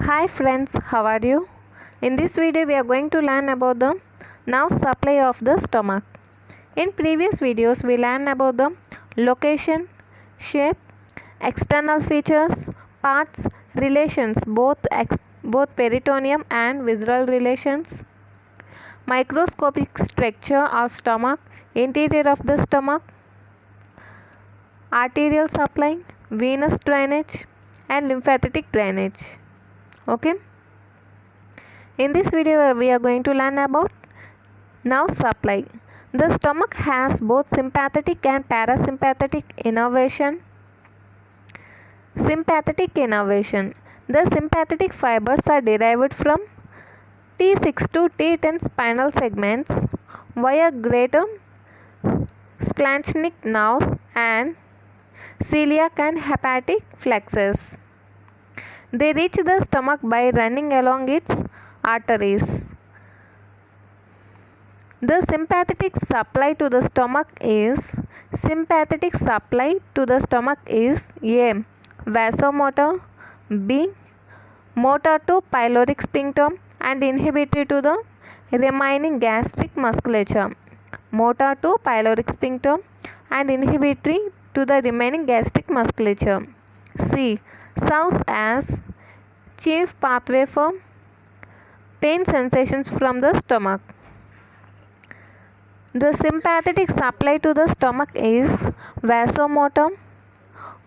Hi friends, how are you? In this video we are going to learn about the nerve supply of the stomach. In previous videos we learned about the location, shape, external features, parts, relations, both peritoneum and visceral relations, microscopic structure of stomach, interior of the stomach, arterial supply, venous drainage and lymphatic drainage. Okay. In this video we are going to learn about nerve supply. The stomach has both sympathetic and parasympathetic innervation. Sympathetic innervation. The sympathetic fibers are derived from T6 to T10 spinal segments via greater splanchnic nerves and celiac and hepatic flexus. They reach the stomach by running along its arteries. The sympathetic supply to the stomach is A. Vasomotor, B. Motor to pyloric sphincter and inhibitory to the remaining gastric musculature. Motor to pyloric sphincter and inhibitory to the remaining gastric musculature. C. Serves as chief pathway for pain sensations from the stomach. The sympathetic supply to the stomach is vasomotor,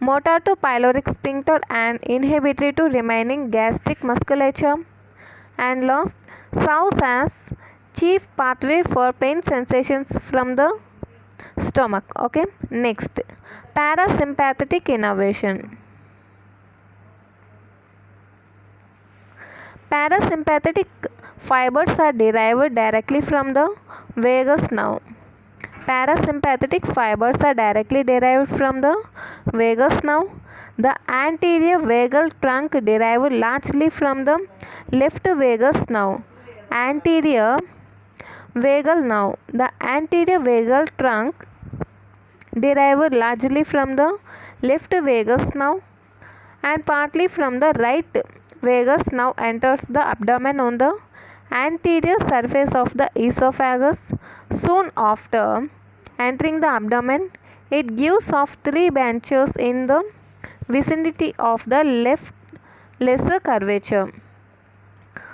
motor to pyloric sphincter and inhibitory to remaining gastric musculature, and last serves as chief pathway for pain sensations from the stomach. Okay, next, parasympathetic innervation. Parasympathetic fibers are derived directly from the vagus nerve. Parasympathetic fibers are directly derived from the vagus nerve. The anterior vagal trunk derived largely from the left vagus nerve. Anterior vagal nerve. The anterior vagal trunk derived largely from the left vagus nerve and partly from the right vagus nerve enters the abdomen on the anterior surface of the esophagus. Soon after entering the abdomen, it gives off three branches in the vicinity of the left lesser curvature.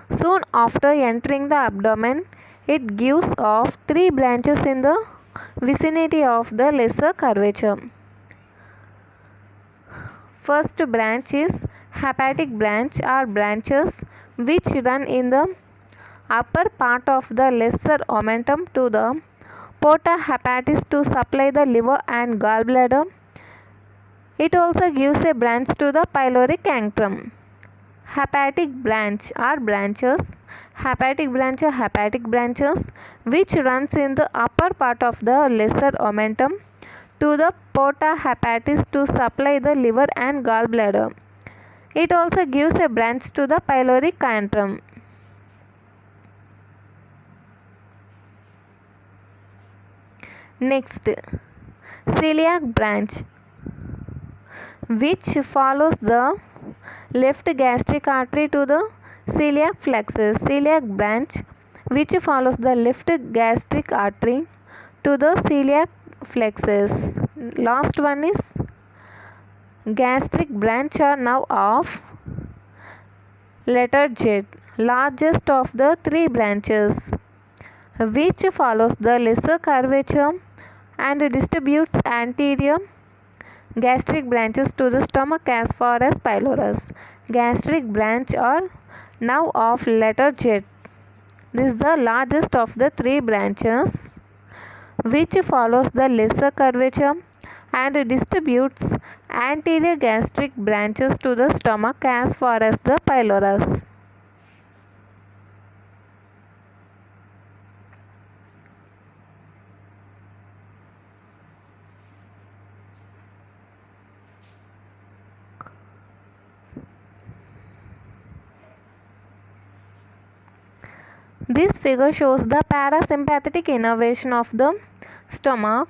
Soon after entering the abdomen, it gives off three branches in the vicinity of the lesser curvature. First branch is hepatic branch or branches which run in the upper part of the lesser omentum to the porta hepatis to supply the liver and gallbladder. It also gives a branch to the pyloric antrum. Hepatic branch or branches which runs in the upper part of the lesser omentum to the porta hepatis to supply the liver and gallbladder. It also gives a branch to the pyloric antrum. Next, celiac branch which follows the left gastric artery to the celiac flexus. Celiac branch which follows the left gastric artery to the celiac flexus. Last one is gastric branch or nerve of letter Z, largest of the three branches, which follows the lesser curvature and distributes anterior gastric branches to the stomach as far as pylorus. Gastric branch or nerve of letter Z. This is the largest of the three branches which follows the lesser curvature and distributes anterior gastric branches to the stomach as far as the pylorus. This figure shows the parasympathetic innervation of the stomach.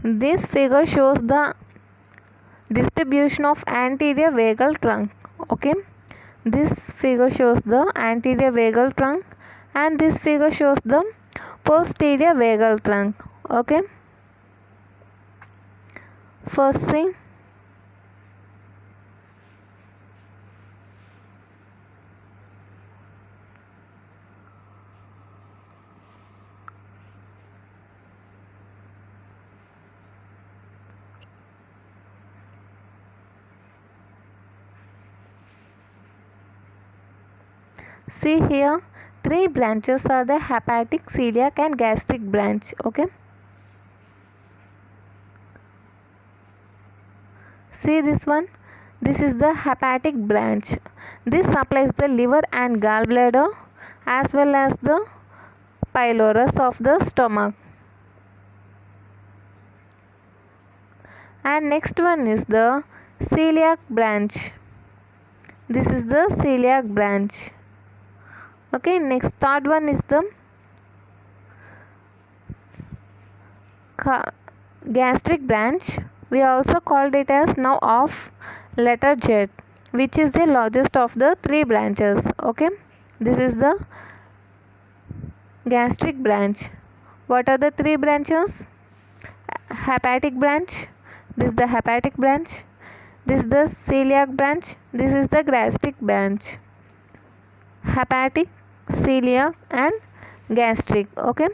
This figure shows the distribution of anterior vagal trunk. Okay, this figure shows the anterior vagal trunk and this figure shows the posterior vagal trunk. Okay, first see. See here, three branches are the hepatic, celiac and gastric branch. Okay, see this one. This is the hepatic branch. This supplies the liver and gallbladder as well as the pylorus of the stomach. And next one is the celiac branch. This is the celiac branch. Okay, next third one is the gastric branch. We also called it as now of letter Z, which is the largest of the three branches. Okay, this is the gastric branch. What are the three branches? Hepatic branch. This is the hepatic branch. This is the celiac branch. This is the gastric branch. Hepatic, celiac and gastric. Okay,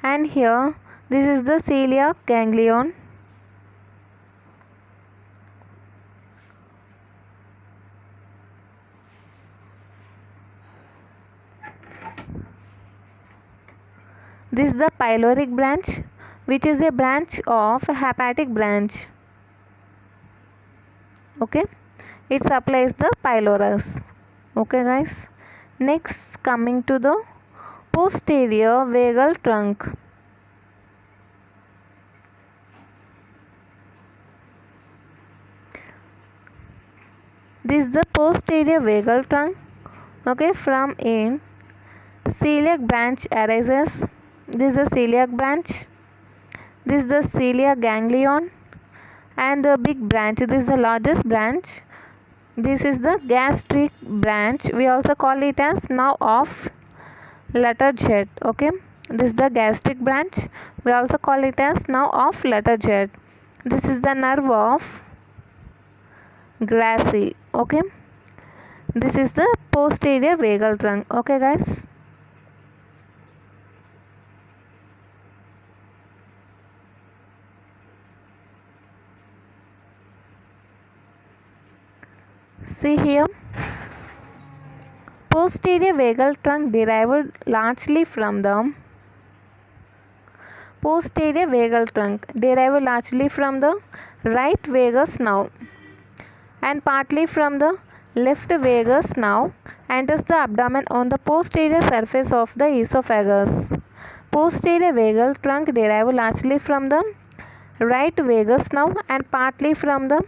and here this is the celiac ganglion. This is the pyloric branch, which is a branch of hepatic branch. Okay, it supplies the pylorus. Okay guys, next coming to the posterior vagal trunk. This is the posterior vagal trunk. Okay, from in celiac branch arises. This is the celiac branch. This is the celiac ganglion and the big branch. This is the largest branch. This is the gastric branch. We also call it as now of letter Z. Okay, this is the gastric branch. We also call it as now of letter Z. This is the nerve of Gracie. Okay, this is the posterior vagal trunk. Okay guys, see here, posterior vagal trunk derived largely from the right vagus nerve and partly from the left vagus nerve enters the abdomen on the posterior surface of the esophagus. Posterior vagal trunk derived largely from the right vagus nerve and partly from the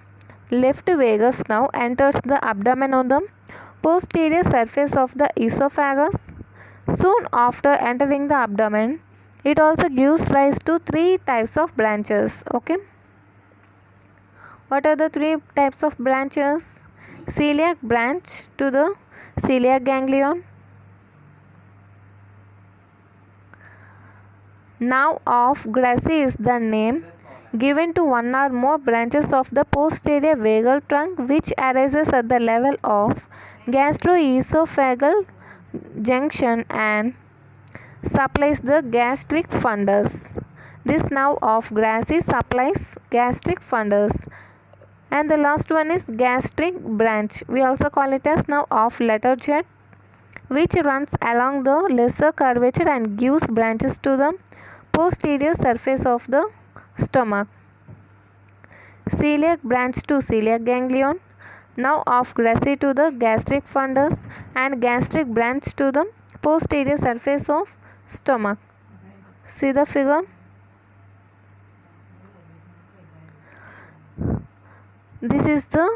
left vagus nerve enters the abdomen on the posterior surface of the esophagus. Soon after entering the abdomen, it also gives rise to three types of branches. Okay, what are the three types of branches? Celiac branch to the celiac ganglion. Nerve of Gracie is the name given to one or more branches of the posterior vagal trunk which arises at the level of gastroesophageal junction and supplies the gastric fundus. This nerve of Gracie supplies gastric fundus. And the last one is gastric branch. We also call it as nerve of letter Z, which runs along the lesser curvature and gives branches to the posterior surface of the stomach. Celiac branch to celiac ganglion, nerve of Gracie to the gastric fundus and gastric branch to the posterior surface of stomach. See the figure. This is the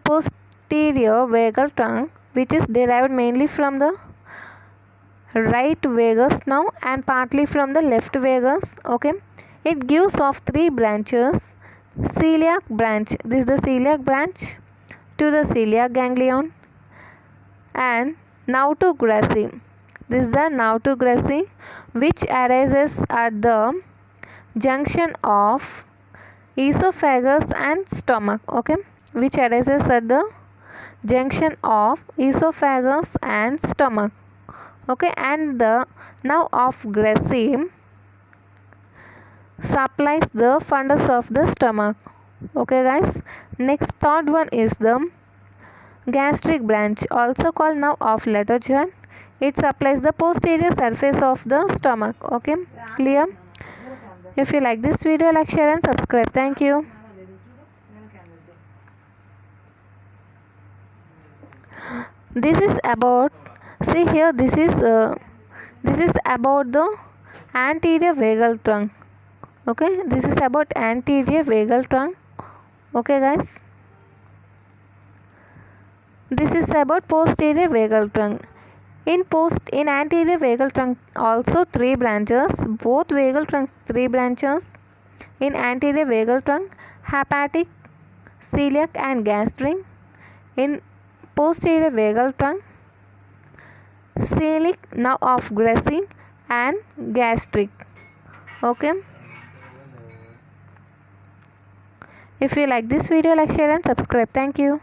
posterior vagal trunk, which is derived mainly from the right vagus nerve and partly from the left vagus. Okay, it gives off three branches. Celiac branch, this is the celiac branch to the celiac ganglion, and nerve to Gracie, this is the nerve to Gracie, which arises at the junction of esophagus and stomach. Okay, which arises at the junction of esophagus and stomach. Okay, and the nerve of Gracie supplies the fundus of the stomach. Okay guys, next third one is the gastric branch, also called nerve of Latojan. It supplies the posterior surface of the stomach. Okay, clear? If you like this video, like, share and subscribe. Thank you. This is about, see here, this is about the anterior vagal trunk. Okay, this is about anterior vagal trunk. Okay guys, this is about posterior vagal trunk. In anterior vagal trunk also three branches, both vagal trunks three branches. In anterior vagal trunk, hepatic, celiac and gastric. In posterior vagal trunk, celiac, nerve of Gracie and gastric. Okay, if you like this video, like, share and subscribe. Thank you.